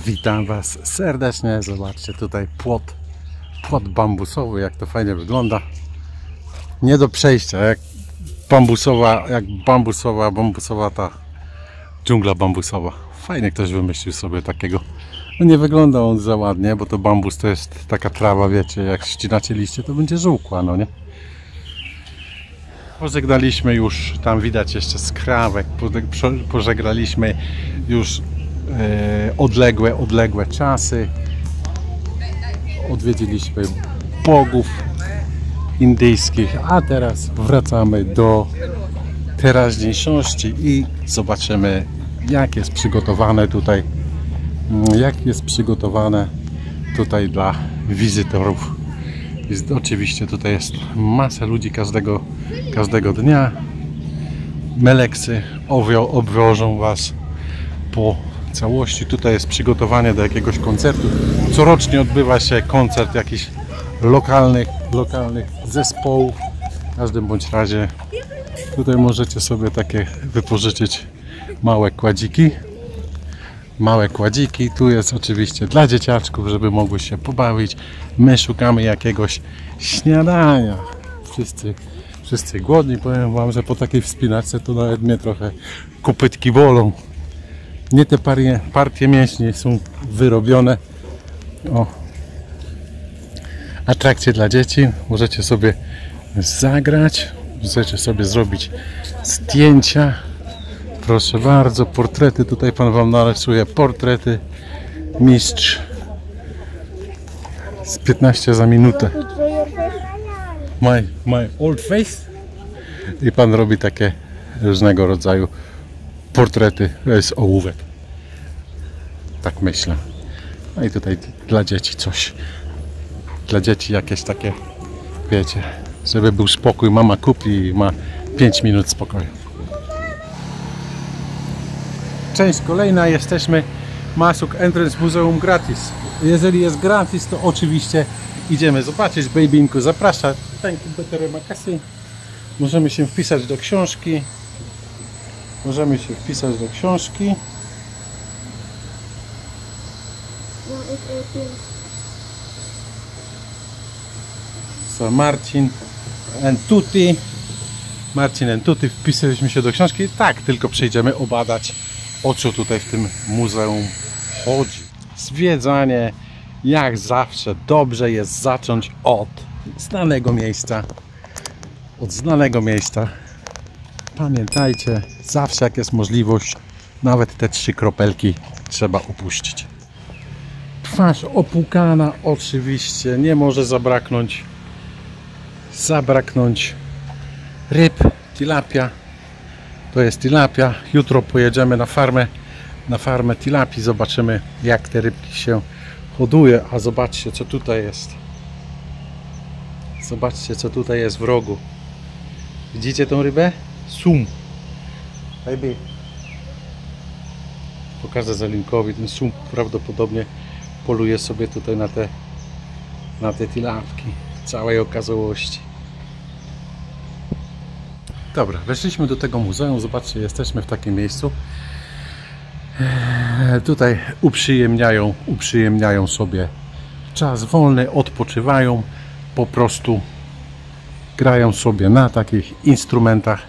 Witam Was serdecznie. Zobaczcie tutaj płot bambusowy, jak to fajnie wygląda. Nie do przejścia, jak bambusowa ta dżungla bambusowa. Fajnie ktoś wymyślił sobie takiego. No nie wygląda on za ładnie, bo to bambus to jest taka trawa, wiecie, jak ścinacie liście, to będzie żółkła, no nie? Pożegnaliśmy już, tam widać jeszcze skrawek, pożegnaliśmy już odległe czasy. Odwiedziliśmy bogów indyjskich, a teraz wracamy do teraźniejszości i zobaczymy, jak jest przygotowane tutaj dla wizytorów. Oczywiście tutaj jest masa ludzi każdego dnia. Meleksy obwożą Was po całości. Tutaj jest przygotowanie do jakiegoś koncertu. Corocznie odbywa się koncert jakichś lokalnych zespołów. W każdym bądź razie tutaj możecie sobie takie wypożyczyć małe kładziki. Tu jest oczywiście dla dzieciaczków, żeby mogły się pobawić. My szukamy jakiegoś śniadania. Wszyscy głodni. Powiem Wam, że po takiej wspinaczce to nawet mnie trochę kopytki bolą. Nie te partie mięśni są wyrobione. O, atrakcje dla dzieci. Możecie sobie zagrać, możecie sobie zrobić zdjęcia. Proszę bardzo, portrety. Tutaj Pan Wam narysuje portrety. Mistrz z 15 za minutę. My old face. I Pan robi takie różnego rodzaju portrety z ołówek. Tak myślę. No i tutaj dla dzieci coś. Dla dzieci jakieś takie, wiecie, żeby był spokój. Mama kupi i ma 5 minut spokoju. Część kolejna. Jesteśmy Masuk Entrance Muzeum gratis. Jeżeli jest gratis, to oczywiście idziemy zobaczyć. Babinku zaprasza. Thank you, better makasy. Możemy się wpisać do książki. So Marcin and Tutti wpisaliśmy się do książki. Tak, tylko przejdziemy obadać, o co tutaj w tym muzeum chodzi. Zwiedzanie, jak zawsze, dobrze jest zacząć od znanego miejsca. Pamiętajcie, zawsze jak jest możliwość, nawet te 3 kropelki trzeba upuścić. Twarz opłukana oczywiście, nie może zabraknąć ryb, tilapia. To jest tilapia. Jutro pojedziemy na farmę tilapii, zobaczymy, jak te rybki się hoduje. A zobaczcie, co tutaj jest. Zobaczcie, co tutaj jest w rogu. Widzicie tą rybę? Sum. Baby. Pokażę Zelinkowi. Ten sum prawdopodobnie poluje sobie tutaj na te tilapki w całej okazałości. Dobra, weszliśmy do tego muzeum. Zobaczcie, jesteśmy w takim miejscu. Tutaj uprzyjemniają sobie czas wolny, odpoczywają, po prostu grają sobie na takich instrumentach,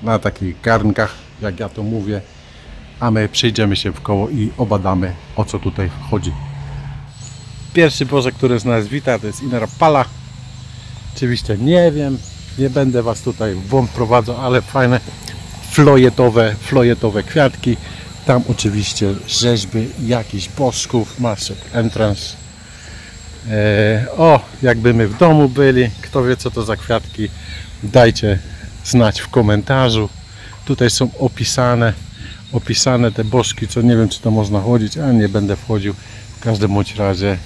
na takich garnkach, jak ja to mówię, a my przejdziemy się w koło i obadamy, o co tutaj chodzi. Pierwszy Bożek, który z nas wita, to jest Inara Pala. Oczywiście nie wiem, nie będę was tutaj w błąd prowadzał, ale fajne flojetowe kwiatki. Tam oczywiście rzeźby jakichś bożków, masz entrance. O, jakby my w domu byli, kto wie co to za kwiatki, dajcie znać w komentarzu. Tutaj są opisane te bożki, co nie wiem czy to można chodzić, ale nie będę wchodził. W każdym bądź razie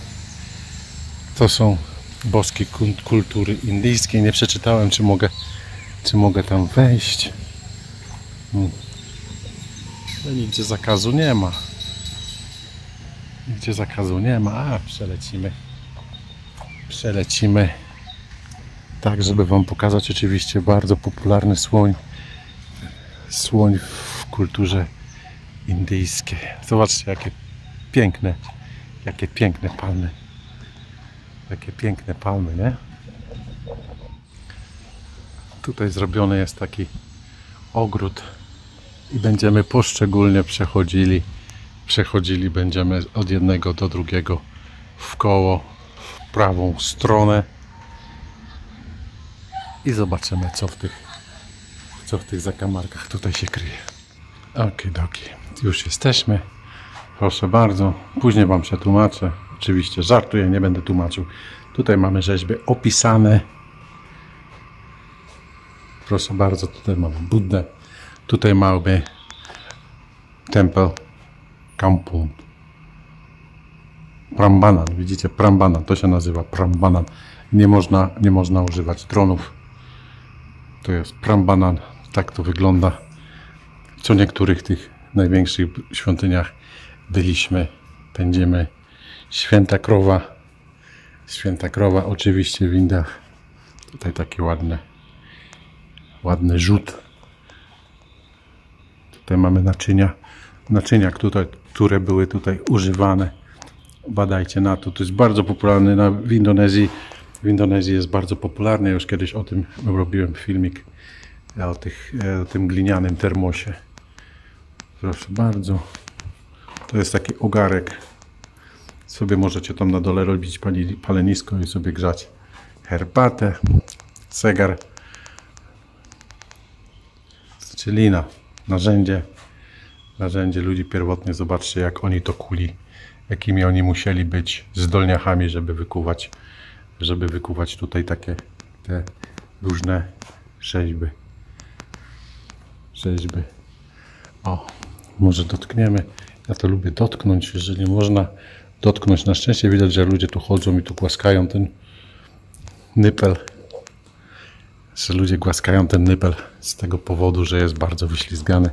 to są bożki kultury indyjskiej. Nie przeczytałem czy mogę tam wejść. Nigdzie zakazu nie ma. Nigdzie zakazu nie ma. A, przelecimy tak, żeby wam pokazać oczywiście bardzo popularny słoń w kulturze indyjskiej. Zobaczcie jakie piękne palmy. Jakie piękne palmy, nie? Tutaj zrobiony jest taki ogród i będziemy poszczególnie przechodzili będziemy od jednego do drugiego w koło, w prawą stronę i zobaczymy co w tych zakamarkach tutaj się kryje. Okidoki, już jesteśmy, proszę bardzo, później wam przetłumaczę, oczywiście żartuję, nie będę tłumaczył. Tutaj mamy rzeźby opisane, proszę bardzo, tutaj mamy Buddę, tutaj mamy tempel Kampung Prambanan, widzicie, Prambanan, to się nazywa Prambanan. Nie można używać dronów. To jest Prambanan, tak to wygląda. Co niektórych tych największych świątyniach byliśmy, będziemy. Święta Krowa oczywiście w Indiach. Tutaj taki ładny rzut. Tutaj mamy naczynia, które były tutaj używane. Badajcie na to. To jest bardzo popularne w Indonezji. W Indonezji jest bardzo popularne. Już kiedyś o tym robiłem filmik. O tym glinianym termosie. Proszę bardzo. To jest taki ogarek. Sobie możecie tam na dole robić palenisko i sobie grzać herbatę. Zegar. Znaczy lina. Narzędzie ludzi pierwotnie. Zobaczcie jak oni to kuli. Jakimi oni musieli być zdolniachami, żeby wykuwać tutaj te różne rzeźby. O, może dotkniemy. Ja to lubię dotknąć, jeżeli można dotknąć. Na szczęście widać, że ludzie tu chodzą i tu głaskają ten nypel. Że ludzie głaskają ten nypel z tego powodu, że jest bardzo wyślizgany.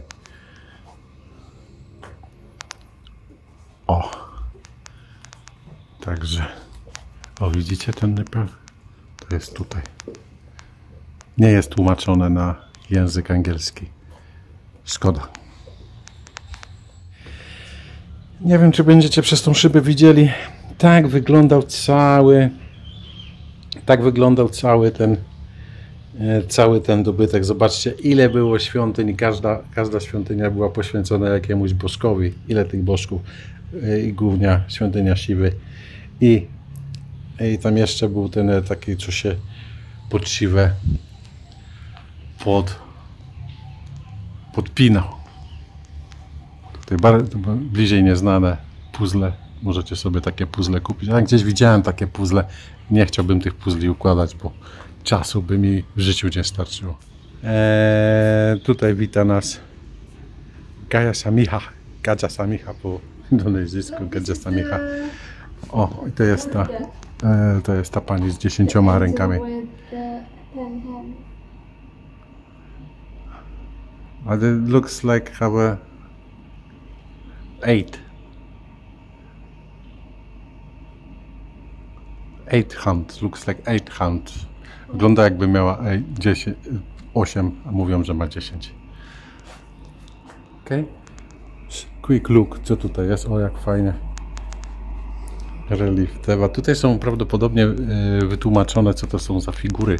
O! Także, o widzicie ten nypel? To jest tutaj. Nie jest tłumaczone na język angielski. Szkoda. Nie wiem, czy będziecie przez tą szybę widzieli. Tak wyglądał cały ten dobytek. Zobaczcie, ile było świątyń i każda świątynia była poświęcona jakiemuś bożkowi. Ile tych bożków i głównie świątynia Siwy. I tam jeszcze był ten taki, co się pod Siwę podpinał. Tutaj bardzo bliżej nieznane puzzle. Możecie sobie takie puzzle kupić. Ja gdzieś widziałem takie puzzle. Nie chciałbym tych puzli układać, bo czasu by mi w życiu nie starczyło. Tutaj wita nas Gajah Samiha po indonezyjsku. Gajah Samiha. O, i to jest ta pani z 10 rękami. But it looks like have 8 hand. Looks like 8 hand. Wygląda jakby miała 8, a mówią, że ma 10. Ok. Quick look, co tutaj jest? O, jak fajnie. Relief Deva. Tutaj są prawdopodobnie wytłumaczone, co to są za figury.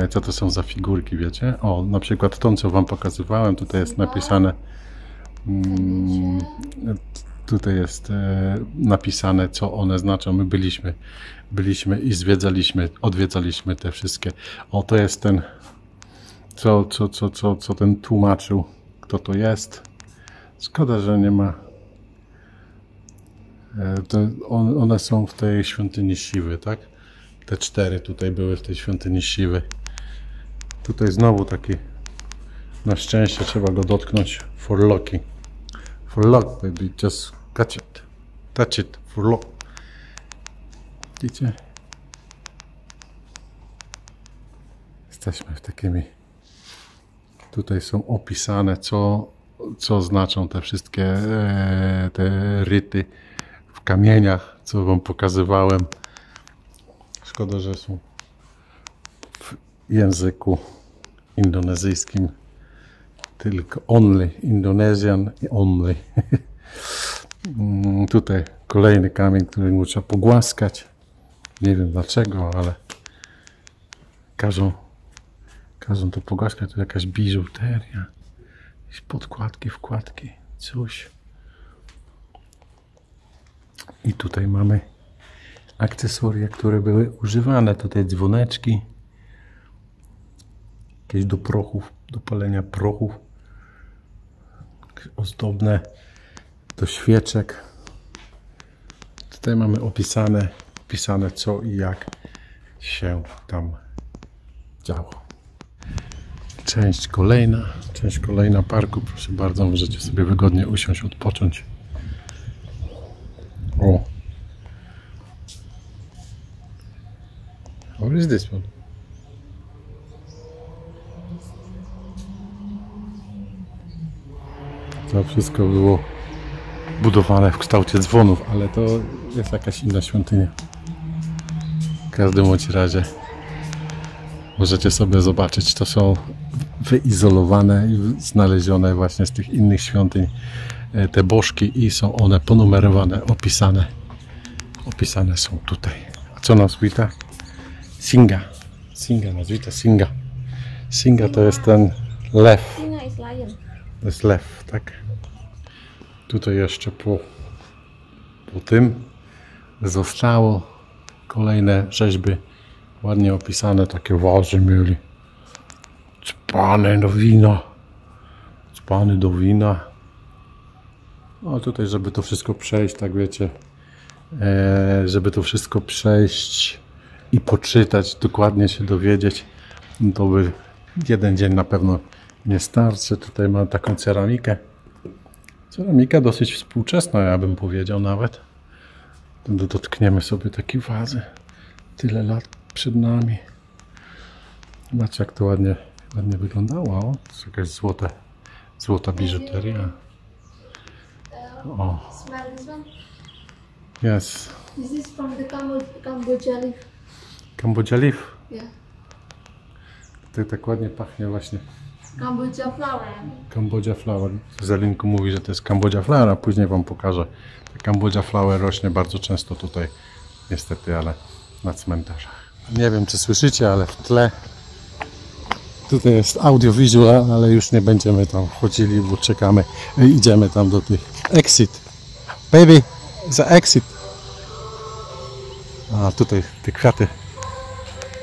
Co to są za figurki, wiecie? O, na przykład tą, co wam pokazywałem, tutaj jest napisane Tutaj jest napisane, co one znaczą. My byliśmy i odwiedzaliśmy te wszystkie. O, to jest ten, co ten tłumaczył, kto to jest. Szkoda, że nie ma. One są w tej świątyni Siwy, tak? Te 4 tutaj były w tej świątyni Siwy. Tutaj znowu taki, na szczęście trzeba go dotknąć. For lucky. For luck, baby. Just catch it. Touch it. For luck. Widzicie? Jesteśmy w takimi. Tutaj są opisane, co znaczą te wszystkie te ryty w kamieniach, co wam pokazywałem. Szkoda, że są w języku indonezyjskim. Tylko only, Indonesian only. Tutaj kolejny kamień, który trzeba pogłaskać. Nie wiem dlaczego, ale każą to pogłaskać. To jakaś biżuteria. Jakieś podkładki, wkładki, coś. I tutaj mamy akcesoria, które były używane. Tutaj dzwoneczki. Jakieś do prochów, do palenia prochów. Ozdobne do świeczek. Tutaj mamy opisane co i jak się tam działo. Część kolejna parku. Proszę bardzo, możecie sobie wygodnie usiąść, odpocząć. O! What is this one? To wszystko było budowane w kształcie dzwonów, ale to jest jakaś inna świątynia. W każdym bądź razie możecie sobie zobaczyć, to są wyizolowane i znalezione właśnie z tych innych świątyń te bożki i są one ponumerowane, opisane są tutaj. A co nas wita? Singa nas wita, Singa. Singa to jest ten lew. Singa is lion. To jest lew, tak? Tutaj jeszcze po tym zostało kolejne rzeźby ładnie opisane, takie wazy mieli. Dzbany do wina. No tutaj, żeby to wszystko przejść, tak wiecie, żeby to wszystko przejść i poczytać, dokładnie się dowiedzieć, no to by jeden dzień na pewno nie starczy. Tutaj mam taką ceramikę. Ceramika dosyć współczesna, ja bym powiedział nawet. Dotkniemy sobie takiej wazy. Tyle lat przed nami. Zobaczcie, jak to ładnie wyglądało. To jest jakaś złota biżuteria. O. Smell this one? Yes. This is from the Cambodia leaf. Cambodia leaf? Yeah. To tak ładnie pachnie właśnie. Cambodia flower. Cambodia flower. Zelinku mówi, że to jest Cambodia flower, a później wam pokażę. Ta Cambodia flower rośnie bardzo często tutaj, niestety, ale na cmentarzach. Nie wiem, czy słyszycie, ale w tle tutaj jest audiovisual, ale już nie będziemy tam chodzili, bo czekamy. Idziemy tam do tych exit. Baby, za exit. A tutaj te kwiaty.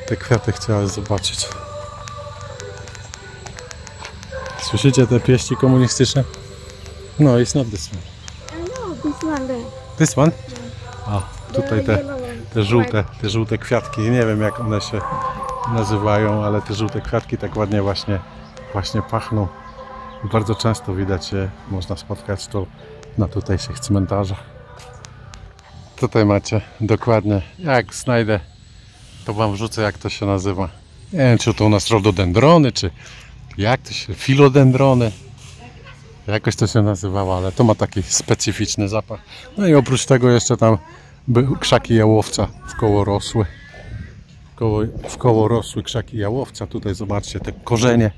Te kwiaty chciałem zobaczyć. Słyszycie te pieści komunistyczne? No, it's not this one. I know, this one there. This one? A, tutaj te żółte kwiatki. Nie wiem, jak one się nazywają, ale te żółte kwiatki tak ładnie właśnie pachną. Bardzo często widać je, można spotkać to na tutejszych cmentarzach. Tutaj macie dokładnie, jak znajdę, to wam wrzucę, jak to się nazywa. Nie wiem, czy to u nas rododendrony, czy jak to się, filodendrony. Jakoś to się nazywało, ale to ma taki specyficzny zapach. No i oprócz tego jeszcze tam były krzaki jałowca w koło rosły. W koło rosły krzaki jałowca. Tutaj zobaczcie te korzenie,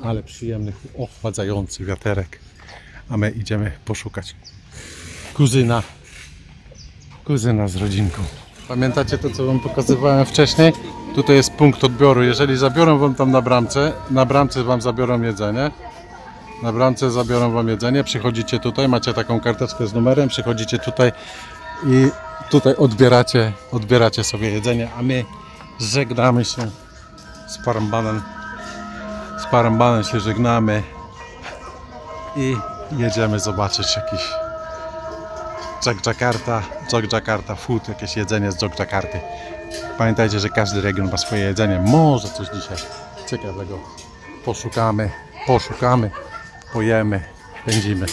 ale przyjemny, ochładzający wiaterek. A my idziemy poszukać kuzyna z rodzinką. Pamiętacie to, co wam pokazywałem wcześniej? Tutaj jest punkt odbioru. Jeżeli zabiorą wam tam na bramce wam zabiorą jedzenie. Na bramce zabiorą wam jedzenie, przychodzicie tutaj, macie taką karteczkę z numerem, przychodzicie tutaj i tutaj odbieracie sobie jedzenie, a my żegnamy się z Prambanem. Z Prambanem się żegnamy i jedziemy zobaczyć jakiś Jogjakarta food, jakieś jedzenie z Jogjakarty. Pamiętajcie, że każdy region ma swoje jedzenie. Może coś dzisiaj ciekawego poszukamy, pojemy, pędzimy.